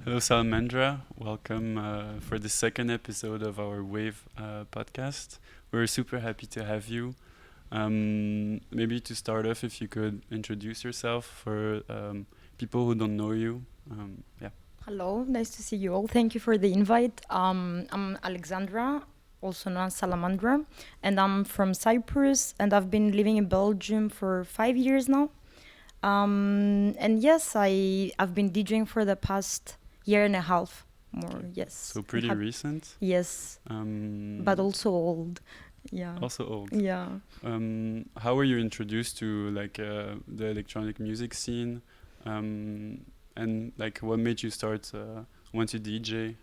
Hello, Salamandra. Welcome for the second episode of our Wave podcast. We're super happy to have you. Maybe to start off, if you could introduce yourself for people who don't know you. Yeah. Hello, nice to see you all. Thank you for the invite. I'm Alexandra, also known as Salamandra, and I'm from Cyprus, and I've been living in Belgium for 5 years now. And yes, I've been DJing for the past year and a half, more, yes. So pretty recent. Yes, but also old. Yeah. Also old. Yeah. How were you introduced to the electronic music scene? And what made you start want to DJ?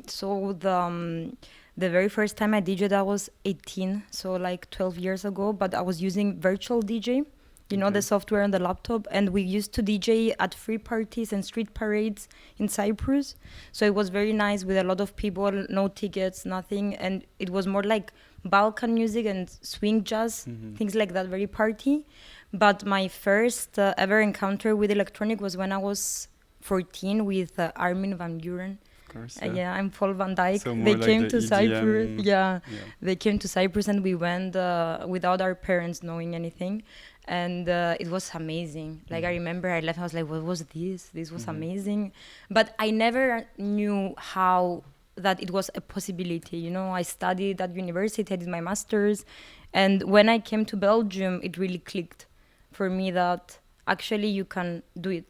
So the very first time I DJed, I was 18, so 12 years ago. But I was using virtual DJ, the software on the laptop, and we used to DJ at free parties and street parades in Cyprus. So it was very nice with a lot of people, no tickets, nothing, and it was more like Balkan music and swing jazz, things like that, very party. But my first ever encounter with electronic was when I was 14 with Armin van Buuren. Of course, yeah, I'm Paul van Dyke. So they more came like to the Cyprus. EDM. Yeah, they came to Cyprus and we went without our parents knowing anything. And it was amazing. I remember I left, I was like, what was this? This was amazing. But I never knew how that it was a possibility. I studied at university, I did my master's. And when I came to Belgium, it really clicked for me that actually you can do it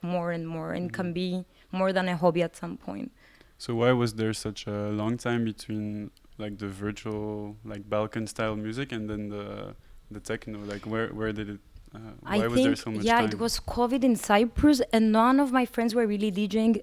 more and more and can be more than a hobby at some point. So why was there such a long time between the virtual Balkan style music and then the techno? Where did it why was there so much time? It was COVID in Cyprus and none of my friends were really DJing.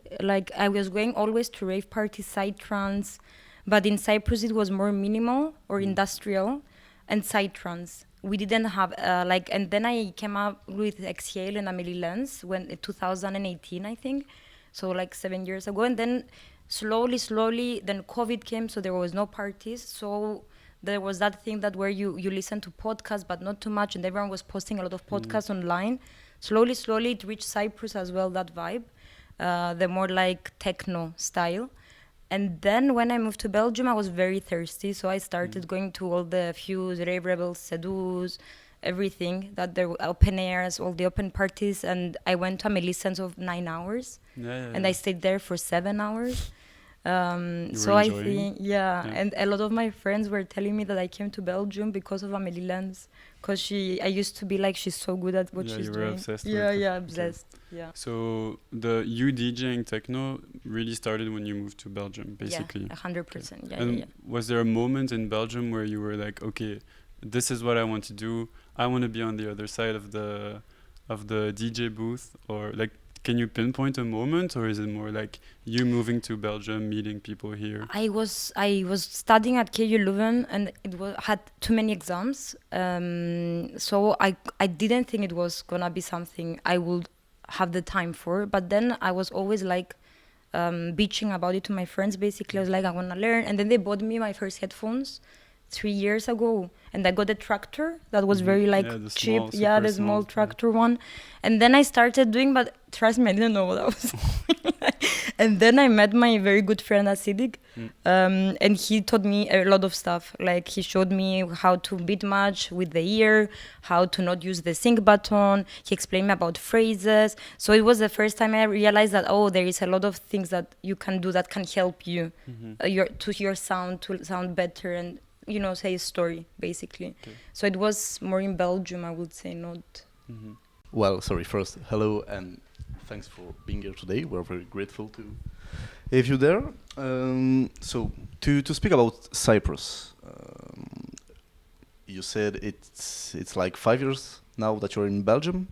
I was going always to rave parties, psytrance, but in Cyprus it was more minimal or industrial and psytrance. We didn't have and then I came up with Exhale and Amelie Lenz when 2018, I think, so 7 years ago. And then slowly then COVID came, so there was no parties. So there was that thing that where you listen to podcasts but not too much, and everyone was posting a lot of podcasts online. Slowly it reached Cyprus as well, that vibe, the more techno style. And then when I moved to Belgium, I was very thirsty. So I started going to all the Fuse, Rave Rebels, Seduce, everything, that there were open airs, all the open parties. And I went to a license of 9 hours. And I stayed there for 7 hours. So I think, and a lot of my friends were telling me that I came to Belgium because of Amelie Lenz. Because I used to be she's so good at what she's you doing. Were obsessed with obsessed. Okay. Yeah. So you DJing techno really started when you moved to Belgium, basically. Yeah, 100%. Okay. And was there a moment in Belgium where you were like, okay, this is what I want to do. I want to be on the other side of the DJ booth, or can you pinpoint a moment, or is it more you moving to Belgium, meeting people here? I was studying at KU Leuven, and had too many exams. So I didn't think it was gonna be something I would have the time for. But then I was always bitching about it to my friends. Basically, I was I wanna learn, and then they bought me my first headphones 3 years ago, and I got a tractor that was very cheap. The small tractor one. And then I started doing, but trust me, I didn't know what I was doing. And then I met my very good friend Asidik, and he taught me a lot of stuff. He showed me how to beat match with the ear, how to not use the sync button. He explained me about phrases. So it was the first time I realized that there is a lot of things that you can do that can help you your sound to sound better and say a story, basically. Okay. So it was more in Belgium, I would say, not... Well, sorry, first, hello, and thanks for being here today. We're very grateful to have you there. So, to speak about Cyprus, you said it's 5 years now that you're in Belgium?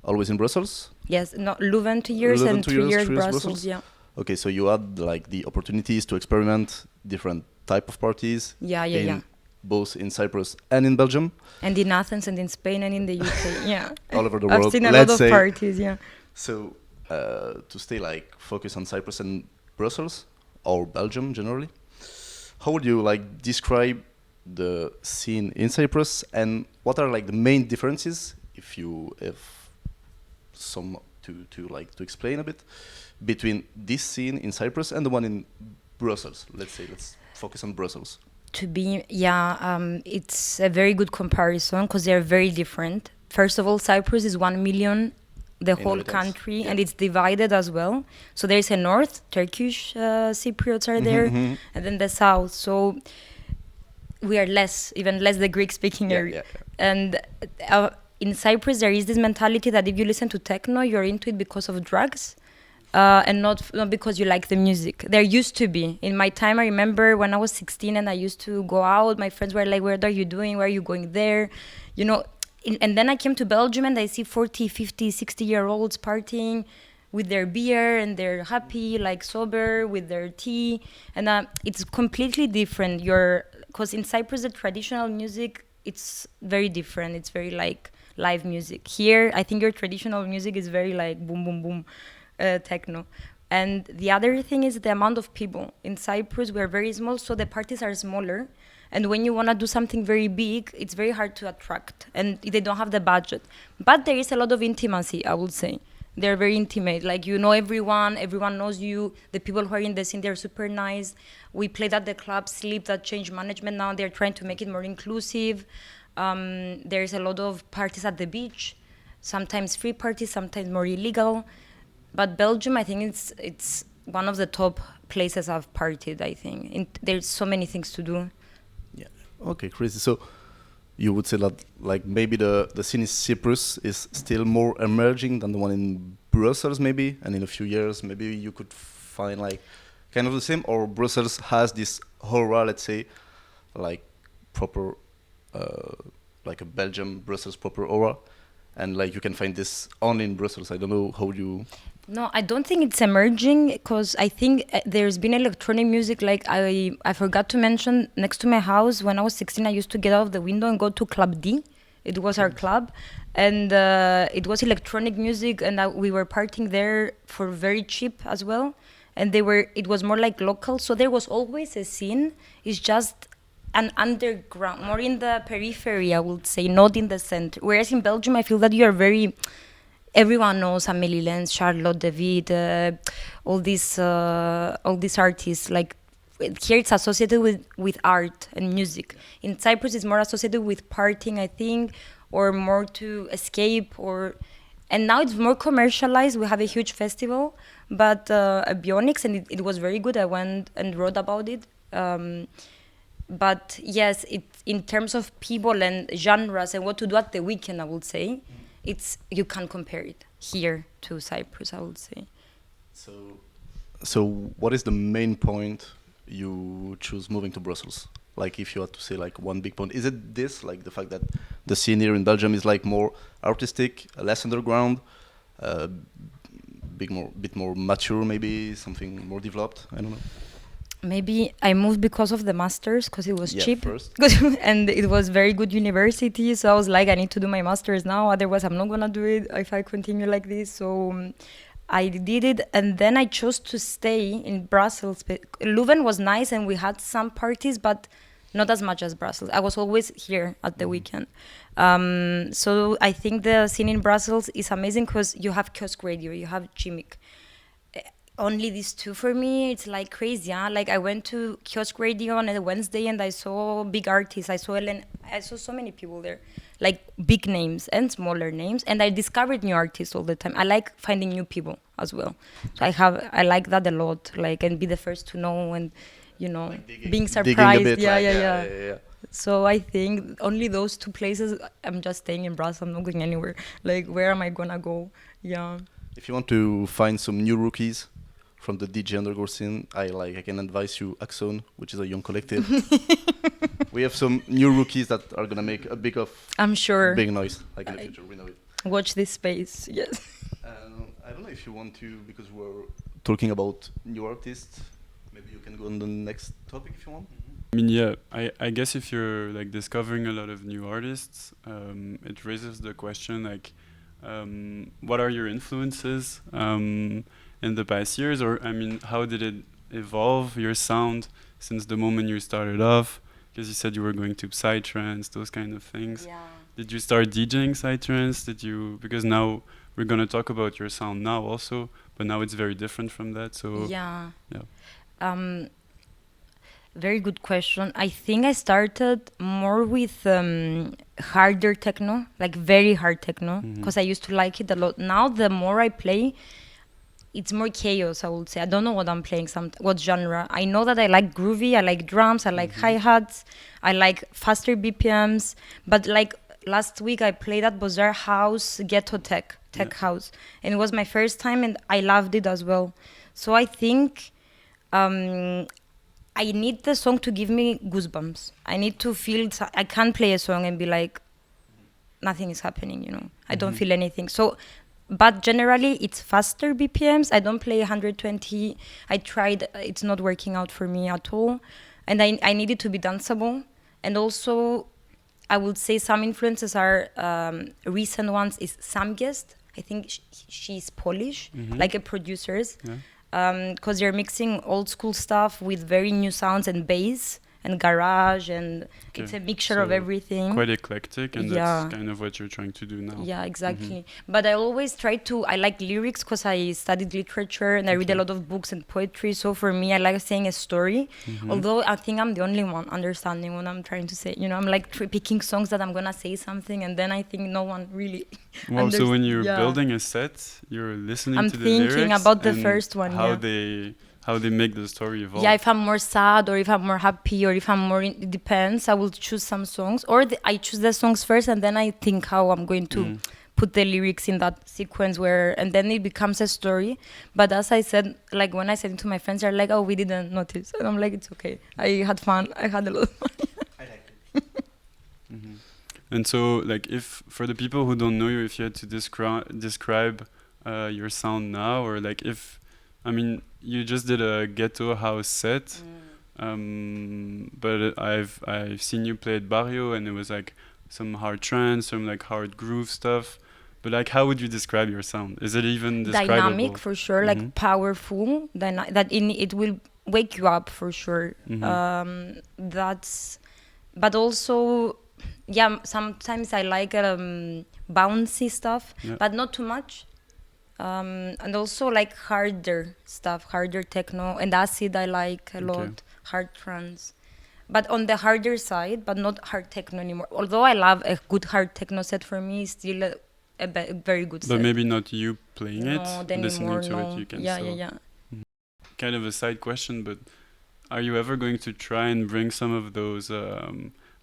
Always in Brussels? Yes, no, Leuven 2 years and 3 years Brussels, yeah. Okay, so you had the opportunities to experiment different type of parties. Yeah. Both in Cyprus and in Belgium. And in Athens and in Spain and in the UK, yeah. All over the world. I've seen a lot of parties, yeah. So, to stay focus on Cyprus and Brussels, or Belgium generally, how would you describe the scene in Cyprus, and what are the main differences, if you have some to explain a bit between this scene in Cyprus and the one in Brussels. Let's focus on Brussels. It's a very good comparison because they're very different. First of all, Cyprus is 1 million, the whole country, and it's divided as well. So there's a north, Turkish Cypriots are there, and then the south. So we are even less the Greek-speaking area. And in Cyprus, there is this mentality that if you listen to techno, you're into it because of drugs. And not because you like the music. There used to be. In my time, I remember when I was 16 and I used to go out, my friends were like, what are you doing? Why are you going there? You know, and then I came to Belgium and I see 40, 50, 60-year-olds partying with their beer and they're happy, like sober, with their tea. And it's completely different. Because in Cyprus, the traditional music, it's very different. It's very like live music. Here, I think your traditional music is very like boom, boom, boom. Techno. And the other thing is the amount of people. In Cyprus, we're very small, so the parties are smaller. And when you want to do something very big, it's very hard to attract. And they don't have the budget. But there is a lot of intimacy, I would say. They're very intimate. Like, you know everyone knows you. The people who are in the scene, they're super nice. We played at the club, Sleep, that changed management now. They're trying to make it more inclusive. There's a lot of parties at the beach. Sometimes free parties, sometimes more illegal. But Belgium, I think it's one of the top places I've partied, I think. There's so many things to do. Yeah. Okay, crazy. So you would say that like maybe the scene in Cyprus is still more emerging than the one in Brussels maybe, and in a few years maybe you could find like kind of the same, or Brussels has this aura, let's say, like proper, like a Belgium, Brussels proper aura, and like you can find this only in Brussels. I don't know how you... No, I don't think it's emerging because I think there's been electronic music. Like I forgot to mention, next to my house, when I was 16, I used to get out of the window and go to Club D. It was our club. And it was electronic music, and we were partying there for very cheap as well. And it was more like local. So there was always a scene. It's just an underground, more in the periphery, I would say, not in the center. Whereas in Belgium, I feel that you are very... Everyone knows Amélie Lenz, Charlotte David, all these artists. Like here, it's associated with art and music. In Cyprus, it's more associated with partying, I think, or more to escape. And now it's more commercialized. We have a huge festival, but Bionics, and it was very good. I went and wrote about it. But yes, in terms of people and genres and what to do at the weekend, I would say. You can't compare it here to Cyprus, I would say. So what is the main point you choose moving to Brussels? Like if you had to say like one big point, is it this, like the fact that the scene here in Belgium is like more artistic, less underground, bit more mature, maybe something more developed? I don't know. Maybe I moved because of the masters, because it was cheap. First. And it was very good university. So I was like, I need to do my masters now. Otherwise, I'm not going to do it if I continue like this. So I did it. And then I chose to stay in Brussels. Leuven was nice and we had some parties, but not as much as Brussels. I was always here at the weekend. So I think the scene in Brussels is amazing because you have kiosk radio, you have Gimmick. Only these two for me, it's like crazy, huh? Like I went to Kiosk Radio on a Wednesday and I saw big artists. I saw so many people there, like big names and smaller names. And I discovered new artists all the time. I like finding new people as well. So I like that a lot, like, and be the first to know and, you know, like being surprised. Bit, yeah. So I think only those two places, I'm just staying in Brussels, I'm not going anywhere. Like, where am I gonna go? Yeah. If you want to find some new rookies from the DJ underground scene, I can advise you Axone, which is a young collective. We have some new rookies that are gonna make a big noise, like in the future. We know it. Watch this space, yes. I don't know if you want to, because we're talking about new artists. Maybe you can go on the next topic if you want. I mean, yeah, I guess if you're like discovering a lot of new artists, it raises the question like, what are your influences? In the past years, or I mean, how did it evolve your sound since the moment you started off? Because you said you were going to psytrance, those kind of things. Yeah. Did you start DJing psytrance? Because now we're gonna talk about your sound now also, but now it's very different from that. So Yeah. yeah. Very good question. I think I started more with harder techno, like very hard techno, because I used to like it a lot. Now, the more I play, it's more chaos, I would say. I don't know what I'm playing, what genre. I know that I like groovy, I like drums, I like hi-hats, I like faster BPMs. But like last week, I played at Bazaar House, Ghetto Tech House. And it was my first time, and I loved it as well. So I think I need the song to give me goosebumps. I need to feel, I can't play a song and be like, nothing is happening, you know. I don't feel anything. So, but generally it's faster BPMs. I don't play 120. I tried, it's not working out for me at all. And I need it to be danceable. And also, I would say some influences are, recent ones is Sam Guest. I think she's Polish, like a producer's. Yeah. Because they're mixing old school stuff with very new sounds and bass and garage, and it's a mixture of everything. Quite eclectic, and that's kind of what you're trying to do now. Yeah, exactly. But I always try to, I like lyrics because I studied literature and I read a lot of books and poetry. So for me, I like saying a story. Although I think I'm the only one understanding what I'm trying to say. You know, I'm like picking songs that I'm going to say something, and then I think no one really Wow, so when you're building a set, you're listening to the lyrics. I'm thinking about the and first one, how they make the story evolve. Yeah, if I'm more sad or if I'm more happy or if I'm more, it depends. I will choose some songs, or I choose the songs first and then I think how I'm going to put the lyrics in that sequence and then it becomes a story. But as I said, like when I said it to my friends, they're like, oh, we didn't notice. And I'm like, it's okay. I had fun. I had a lot of fun. I like it. And so, like, if for the people who don't know you, if you had to describe your sound now, or like if, I mean, you just did a ghetto house set, but I've seen you play at Barrio, and it was like some hard trance, some like hard groove stuff. But like, how would you describe your sound? Is it even describable? Dynamic for sure, like powerful. It will wake you up for sure. But also, yeah, sometimes I like bouncy stuff, but not too much. And also like harder stuff, harder techno, and acid I like a lot, hard trance. But on the harder side, but not hard techno anymore. Although I love a good hard techno set, for me is still a very good set. But maybe not you playing it, listening anymore, to it, you can still... Yeah. Kind of a side question, but are you ever going to try and bring some of those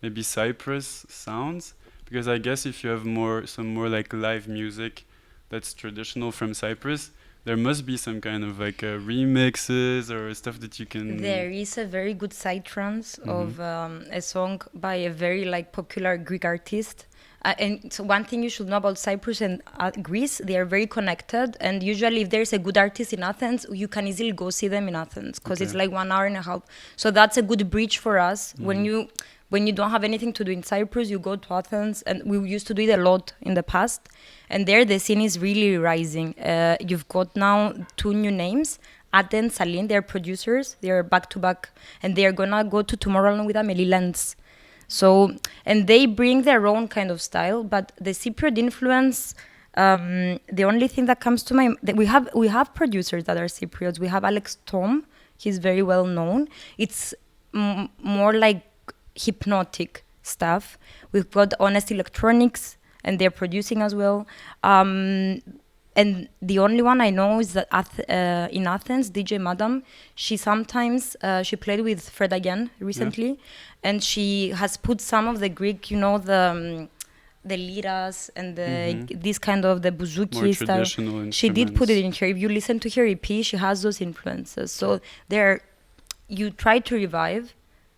maybe Cyprus sounds? Because I guess if you have some more like live music that's traditional from Cyprus, there must be some kind of like remixes or stuff that you can... There is a very good side trance of a song by a very like popular Greek artist. And so one thing you should know about Cyprus and Greece, they are very connected. And usually if there's a good artist in Athens, you can easily go see them in Athens because it's like 1 hour and a half. So that's a good bridge for us. When you don't have anything to do in Cyprus, you go to Athens, and we used to do it a lot in the past. And there the scene is really rising. You've got now 2 new names, Ate and Saline, they're producers, they're back to back, and they're gonna go to Tomorrowland with Amelie Lenz. So, and they bring their own kind of style, but the Cypriot influence, the only thing that comes to mind, that we have producers that are Cypriots. We have Alex Tom, he's very well known. It's more like hypnotic stuff. We've got Honest Electronics, and they're producing as well. And the only one I know is that in Athens, DJ Madam, she sometimes, she played with Fred again recently, and she has put some of the Greek, you know, the liras and this kind of the bouzouki style. She did put it in her. If you listen to her EP, she has those influences. So you try to revive.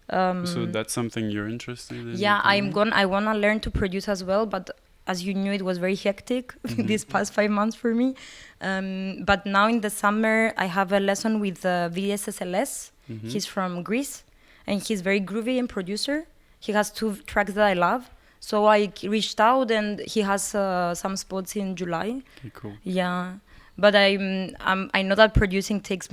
So that's something you're interested in? Yeah, I want to learn to produce as well, but as you knew, it was very hectic these past 5 months for me. But now in the summer, I have a lesson with VSSLS. He's from Greece, and he's very groovy and producer. He has 2 tracks that I love. So I reached out, and he has some spots in July. Okay, cool. Yeah, but I know that producing takes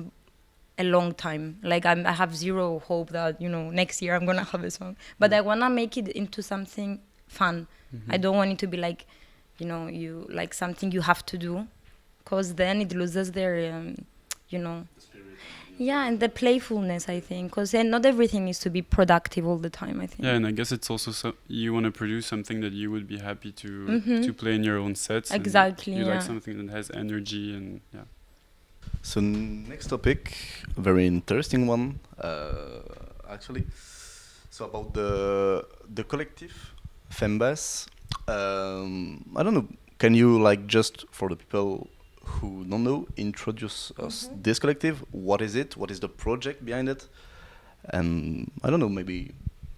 a long time. Like I have zero hope that, you know, next year I'm gonna have a song. But I wanna make it into something fun. I don't want it to be like, you like something you have to do, because then it loses their yeah, and the playfulness, I think, because then not everything needs to be productive all the time, I think. Yeah, and I guess it's also you want to produce something that you would be happy to play in your own sets. Exactly. You like something that has energy and yeah. So next topic, a very interesting one, actually. So about the collectif, FEMMEBASS. I don't know. Can you like just for the people who don't know, introduce us this collective? What is it? What is the project behind it? And I don't know, maybe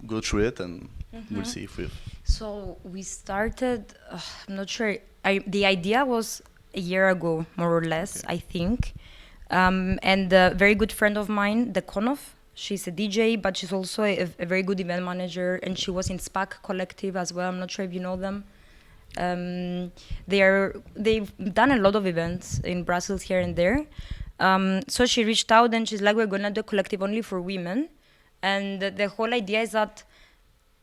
go through it and we'll see if we. So we started. I'm not sure. The idea was a year ago, more or less, I think. And a very good friend of mine, the Konof, she's a DJ, but she's also a very good event manager, and she was in SPAC Collective as well. I'm not sure if you know them. They've done a lot of events in Brussels here and there. So she reached out and she's like, we're gonna do a collective only for women. And the whole idea is that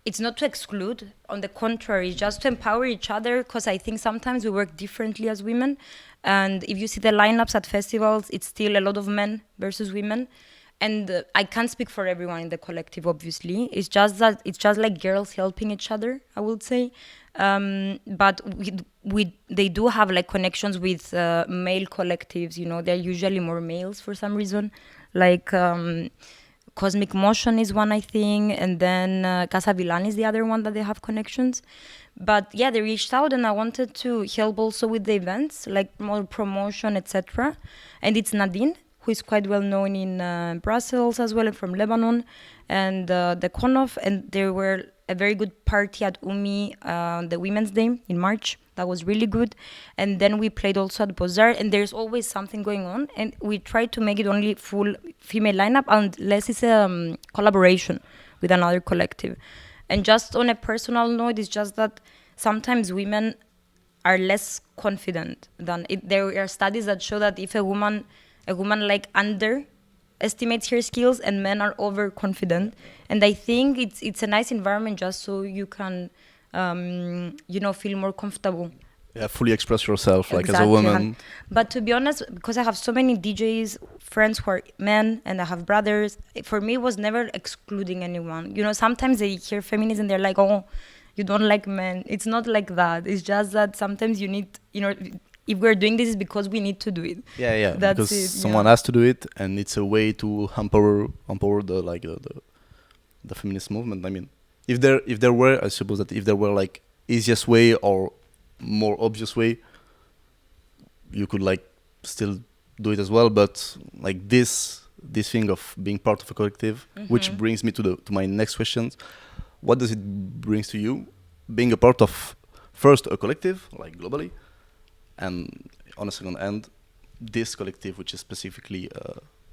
it's not to exclude, on the contrary, just to empower each other, because I think sometimes we work differently as women. And if you see the lineups at festivals, it's still a lot of men versus women. And I can't speak for everyone in the collective, obviously. It's just that it's just like girls helping each other, I would say. But they do have like connections with male collectives. They're usually more males for some reason. Like Cosmic Motion is one, I think, and then Casa Villan is the other one that they have connections. But yeah, they reached out, and I wanted to help also with the events, like more promotion, etc. And it's Nadine, who is quite well known in Brussels as well, and from Lebanon, and the Konof, and there were a very good party at Umi on the Women's Day in March. That was really good. And then we played also at Bazaar, and there's always something going on, and we try to make it only full female lineup unless it's a collaboration with another collective. And just on a personal note, it's just that sometimes women are less confident than it. There are studies that show that if a woman like underestimates her skills, and men are overconfident. And I think it's a nice environment just so you can, feel more comfortable. Yeah, fully express yourself, like Exactly. as a woman. But to be honest, because I have so many DJs, friends who are men, and I have brothers, for me it was never excluding anyone. Sometimes they hear feminism, they're like, oh, you don't like men. It's not like that. It's just that sometimes you need, if we're doing this, it's because we need to do it. Yeah, That's because it, someone has to do it, and it's a way to empower the feminist movement. I mean, if there were, I suppose that if there were like easiest way or more obvious way, you could like still do it as well. But like this thing of being part of a collective, which brings me to my next questions. What does it bring to you, being a part of first a collective, like globally, and on a second end, this collective, which is specifically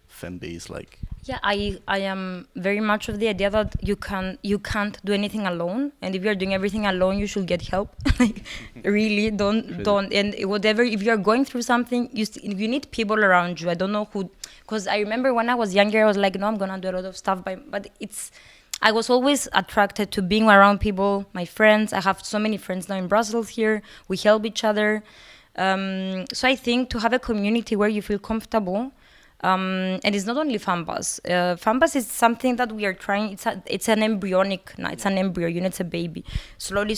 femme-based, like. Yeah, I am very much of the idea that you can't do anything alone, and if you're doing everything alone, you should get help. Like, really, don't. And whatever, if you're going through something, you need people around you. I don't know who, because I remember when I was younger, I was like, no, I'm gonna do a lot of stuff, but I was always attracted to being around people, my friends. I have so many friends now in Brussels here. We help each other. So I think to have a community where you feel comfortable, and it's not only FEMMEBASS. FEMMEBASS is something that we are trying. It's an embryonic. No, it's an embryo. It's a baby. Slowly.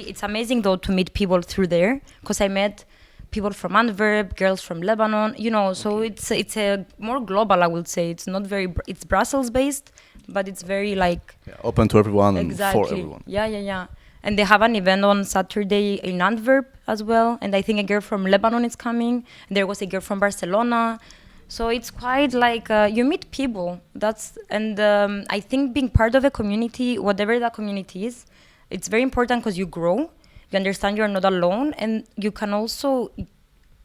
It's amazing though to meet people through there, because I met people from Antwerp, girls from Lebanon. So it's a more global, I would say. It's not very. It's Brussels based, but it's very like open to everyone and exactly. for everyone. Yeah. And they have an event on Saturday in Antwerp as well. And I think a girl from Lebanon is coming. And there was a girl from Barcelona. So it's quite like you meet people. I think being part of a community, whatever that community is, it's very important because you grow. You understand you're not alone. And you can also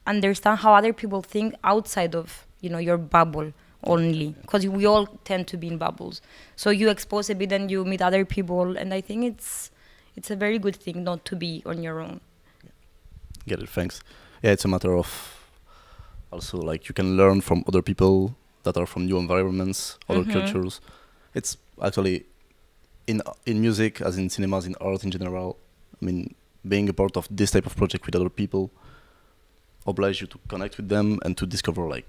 understand how other people think outside of, your bubble only. Because we all tend to be in bubbles. So you expose a bit and you meet other people. And I think it's a very good thing not to be on your own. Get it, thanks. Yeah, it's a matter of also like you can learn from other people that are from new environments, other cultures. It's actually in music, as in cinemas, in art in general. I mean, being a part of this type of project with other people oblige you to connect with them and to discover like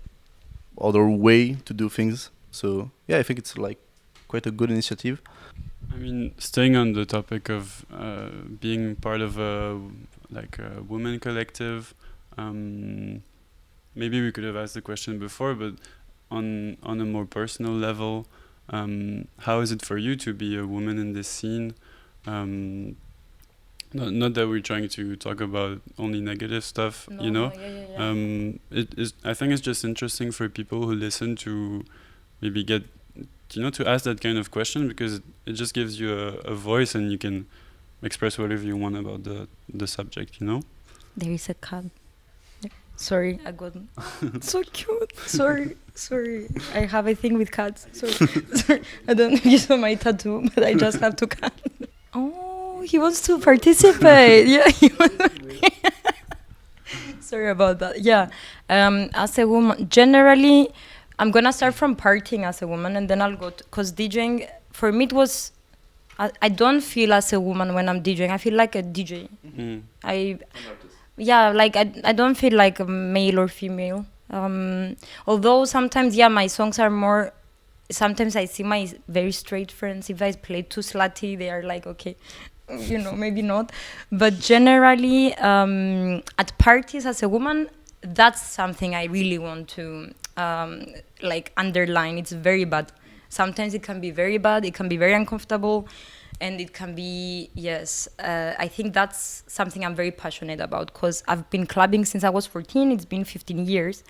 other way to do things. So yeah, I think it's like quite a good initiative. I mean, staying on the topic of being part of a women collective, maybe we could have asked the question before, but on a more personal level, how is it for you to be a woman in this scene? Not that we're trying to talk about only negative stuff, No, you know. yeah. I think it's just interesting for people who listen to maybe get, to ask that kind of question, because it just gives you a voice and you can express whatever you want about the subject, There is a cat. Sorry, I got so cute. Sorry. I have a thing with cats. Sorry. I don't know if you saw my tattoo, but I just have to cat. Oh, he wants to participate. Yeah. Sorry about that. Yeah. As a woman, generally, I'm gonna start from partying as a woman, and then I'll go because DJing for me it was. I don't feel as a woman when I'm DJing. I feel like a DJ. I don't feel like a male or female. Although sometimes, my songs are more. Sometimes I see my very straight friends. If I play too slutty, they are like, okay, maybe not. But generally, at parties as a woman, that's something I really want to underline. It's very bad. Sometimes it can be very bad. It can be very uncomfortable. And it can be, I think that's something I'm very passionate about because I've been clubbing since I was 14. It's been 15 years.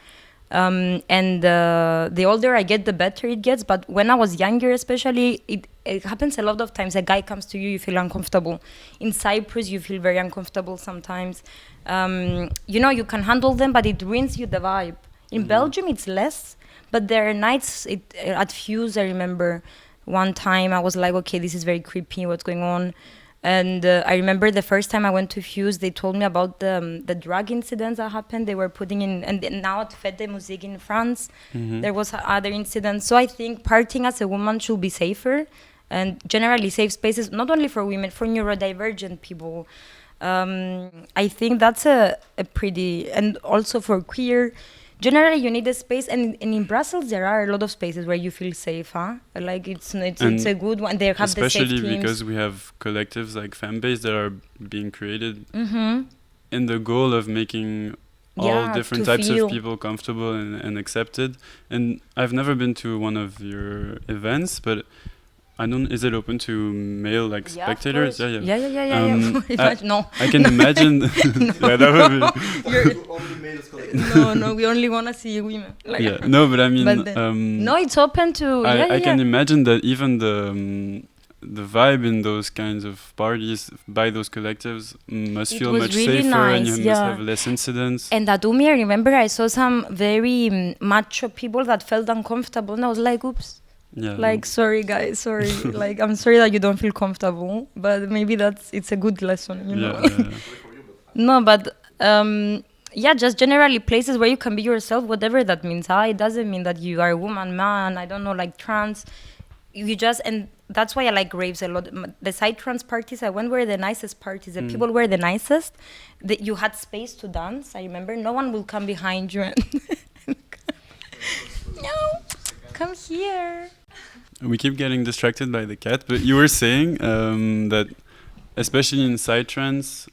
And the older I get, the better it gets. But when I was younger, especially, it happens a lot of times. A guy comes to you, you feel uncomfortable. In Cyprus, you feel very uncomfortable sometimes. You can handle them, but it ruins you the vibe. In Belgium, it's less. But there are nights at Fuse, I remember. One time I was like, okay, this is very creepy, what's going on? And I remember the first time I went to Fuse, they told me about the drug incidents that happened. They were putting in, and now at Fête de Musique in France, there was other incidents. So I think partying as a woman should be safer and generally safe spaces, not only for women, for neurodivergent people. I think that's a pretty, and also for queer. Generally, you need a space, and in Brussels there are a lot of spaces where you feel safe, huh? Like it's a good one. They have the safe teams. Especially because we have collectives like FEMMEBASS that are being created in the goal of making all different types of people comfortable and accepted. And I've never been to one of your events, but I don't. Is it open to male spectators? Yeah. No. I can imagine. That would be No, we only want to see women. No, but I mean, no, it's open to. I can imagine that even the vibe in those kinds of parties by those collectives must feel much really safer, nice, and you must have less incidents. And at Umi, I remember I saw some very macho people that felt uncomfortable, and I was like, oops. Yeah, sorry guys, sorry. I'm sorry that you don't feel comfortable, but maybe it's a good lesson, No, but just generally places where you can be yourself, whatever that means. It doesn't mean that you are a woman, man, I don't know, like trans. And that's why I like raves a lot. The side trans parties I went were the nicest parties. The people were the nicest. You had space to dance. I remember no one will come behind you and no, come here. We keep getting distracted by the cat, but you were saying that especially in psytrance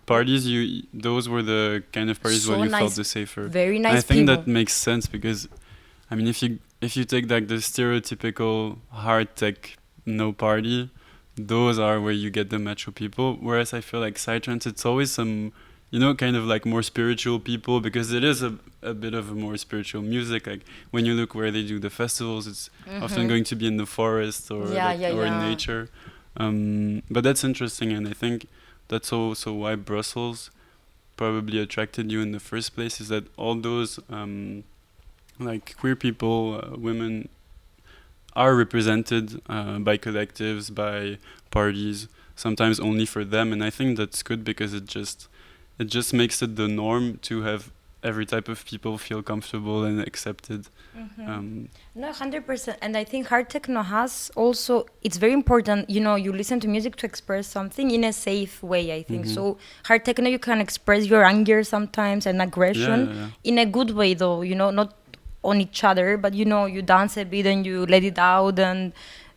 parties, those were the kind of parties where you felt the safer. Very nice. And I think that makes sense because, I mean, if you take like the stereotypical hard tech party, those are where you get the macho people. Whereas I feel like psytrance, it's always some, kind of like more spiritual people, because it is a bit of a more spiritual music. Like when you look where they do the festivals, it's often going to be in the forest or in nature. But that's interesting, and I think that's also why Brussels probably attracted you in the first place, is that all those like queer people, women, are represented by collectives, by parties, sometimes only for them. And I think that's good because it just makes it the norm to have every type of people feel comfortable and accepted. No, 100%. And I think hard techno has also, it's very important, you know, you listen to music to express something in a safe way, I think. So hard techno, you can express your anger sometimes and aggression in a good way, though, you know, not on each other, but, you know, you dance a bit and you let it out. And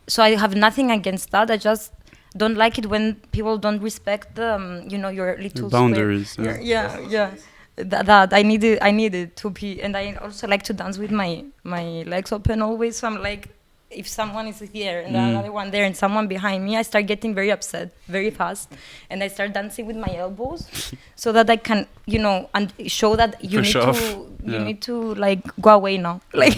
so I have nothing against that. I just don't like it when people don't respect the, you know, your little boundaries. Yeah. That I need it to be, and I also like to dance with my legs open always. So I'm like, if someone is here and another one there and someone behind me, I start getting very upset very fast, and I start dancing with my elbows so that I can, you know, and show that you need to like go away now, like,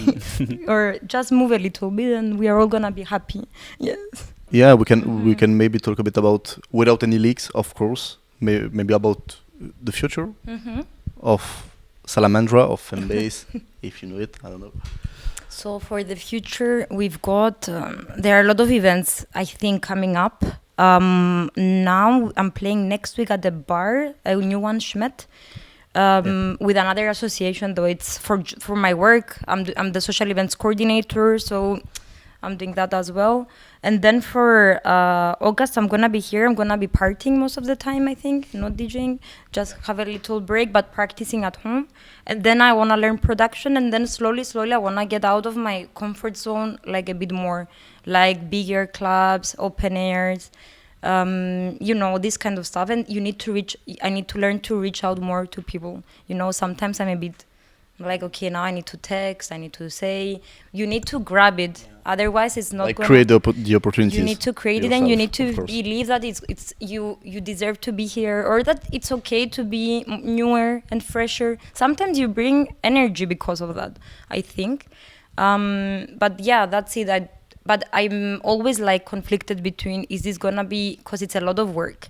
or just move a little bit, and we are all gonna be happy. Yes. Yeah, we can maybe talk a bit about, without any leaks, of course, maybe about the future of Salamandra, of FEMMEBASS, if you know it, I don't know. So for the future, we've got, there are a lot of events, I think, coming up. Now I'm playing next week at the bar, a new one, Schmet, with another association, though it's for my work. I'm the social events coordinator, so I'm doing that as well. And then for August, I'm gonna be here. I'm gonna be partying most of the time, I think, not DJing. Just have a little break, but practicing at home. And then I wanna learn production, and then slowly, I wanna get out of my comfort zone, like a bit more, like bigger clubs, open airs, you know, this kind of stuff. And I need to learn to reach out more to people. You know, sometimes I'm a bit like, okay, now I need to text, I need to say. You need to grab it. Otherwise, it's not like gonna create the opportunities. You need to create yourself, it, and you need to believe that it's you deserve to be here, or that it's okay to be newer and fresher. Sometimes you bring energy because of that, I think. But yeah, that's it. But I'm always like conflicted between, is this gonna be, because it's a lot of work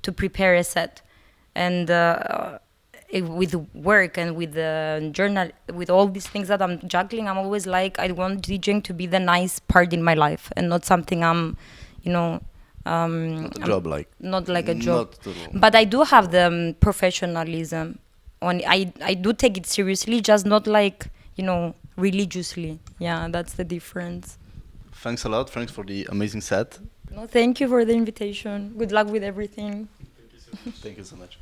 to prepare a set, and with work and with the journal, with all these things that I'm juggling, I'm always like, I want DJing to be the nice part in my life and not something I'm, you know, not a job, like not like a job. Not but I do have the professionalism on. I do take it seriously, just not like, you know, religiously. Yeah, that's the difference. Thanks a lot. Thanks for the amazing set. No, thank you for the invitation. Good luck with everything. Thank you so much.